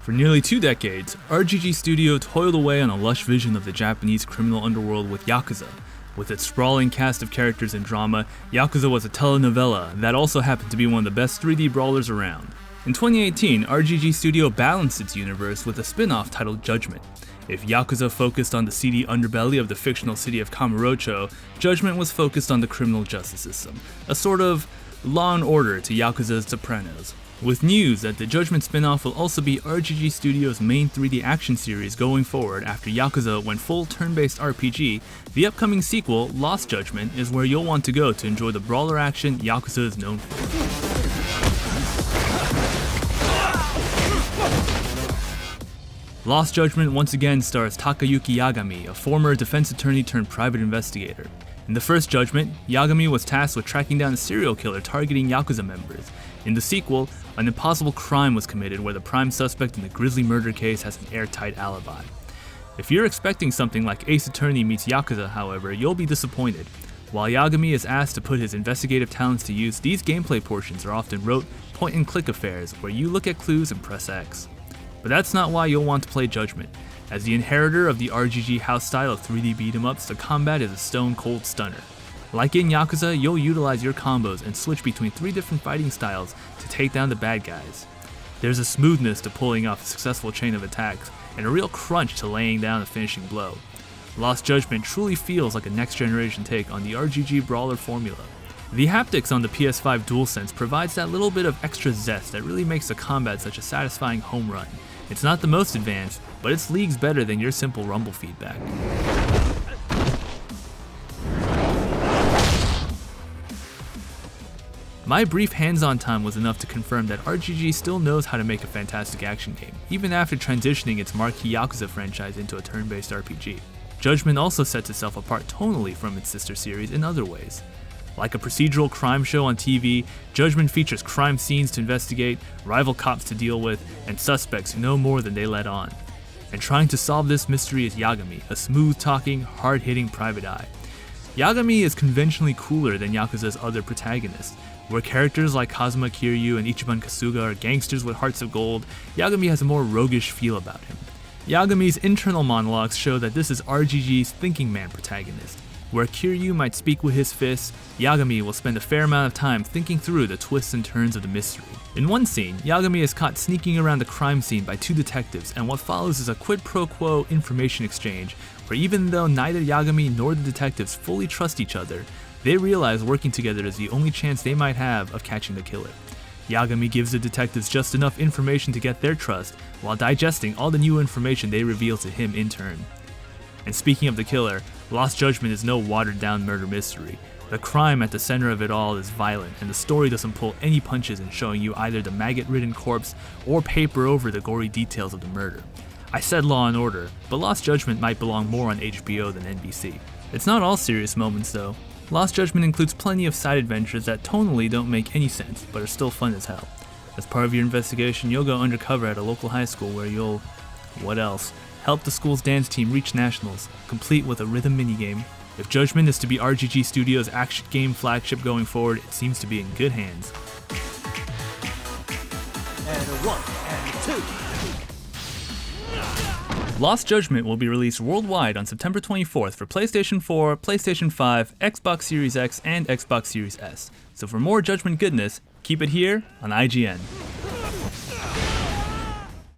For nearly 2 decades, RGG Studio toiled away on a lush vision of the Japanese criminal underworld with Yakuza. With its sprawling cast of characters and drama, Yakuza was a telenovela that also happened to be one of the best 3D brawlers around. In 2018, RGG Studio balanced its universe with a spin-off titled Judgment. If Yakuza focused on the seedy underbelly of the fictional city of Kamurocho, Judgment was focused on the criminal justice system, a sort of Law and Order to Yakuza's Sopranos. With news that the Judgment spin-off will also be RGG Studio's main 3D action series going forward after Yakuza went full turn-based RPG, the upcoming sequel, Lost Judgment, is where you'll want to go to enjoy the brawler action Yakuza is known for. Lost Judgment once again stars Takayuki Yagami, a former defense attorney turned private investigator. In the first Judgment, Yagami was tasked with tracking down a serial killer targeting Yakuza members. In the sequel, an impossible crime was committed where the prime suspect in the grisly murder case has an airtight alibi. If you're expecting something like Ace Attorney meets Yakuza, however, you'll be disappointed. While Yagami is asked to put his investigative talents to use, these gameplay portions are often rote, point-and-click affairs where you look at clues and press X. But that's not why you'll want to play Judgment. As the inheritor of the RGG house style of 3D beat-em-ups, the combat is a stone-cold stunner. Like in Yakuza, you'll utilize your combos and switch between 3 different fighting styles to take down the bad guys. There's a smoothness to pulling off a successful chain of attacks, and a real crunch to laying down a finishing blow. Lost Judgment truly feels like a next-generation take on the RGG brawler formula. The haptics on the PS5 DualSense provides that little bit of extra zest that really makes the combat such a satisfying home run. It's not the most advanced, but it's leagues better than your simple rumble feedback. My brief hands-on time was enough to confirm that RGG still knows how to make a fantastic action game, even after transitioning its marquee Yakuza franchise into a turn-based RPG. Judgment also sets itself apart tonally from its sister series in other ways. Like a procedural crime show on TV, Judgment features crime scenes to investigate, rival cops to deal with, and suspects who know more than they let on. And trying to solve this mystery is Yagami, a smooth-talking, hard-hitting private eye. Yagami is conventionally cooler than Yakuza's other protagonists. Where characters like Kazuma Kiryu and Ichiban Kasuga are gangsters with hearts of gold, Yagami has a more roguish feel about him. Yagami's internal monologues show that this is RGG's thinking man protagonist. Where Kiryu might speak with his fists, Yagami will spend a fair amount of time thinking through the twists and turns of the mystery. In one scene, Yagami is caught sneaking around the crime scene by 2 detectives, and what follows is a quid pro quo information exchange, where even though neither Yagami nor the detectives fully trust each other, they realize working together is the only chance they might have of catching the killer. Yagami gives the detectives just enough information to get their trust, while digesting all the new information they reveal to him in turn. And speaking of the killer, Lost Judgment is no watered-down murder mystery. The crime at the center of it all is violent, and the story doesn't pull any punches in showing you either the maggot-ridden corpse or paper over the gory details of the murder. I said Law and Order, but Lost Judgment might belong more on HBO than NBC. It's not all serious moments though. Lost Judgment includes plenty of side adventures that tonally don't make any sense, but are still fun as hell. As part of your investigation, you'll go undercover at a local high school where you'll... what else? Help the school's dance team reach nationals, complete with a rhythm minigame. If Judgment is to be RGG Studios' action game flagship going forward, it seems to be in good hands. And a 1, and 2. Lost Judgment will be released worldwide on September 24th for PlayStation 4, PlayStation 5, Xbox Series X, and Xbox Series S. So for more Judgment goodness, keep it here on IGN.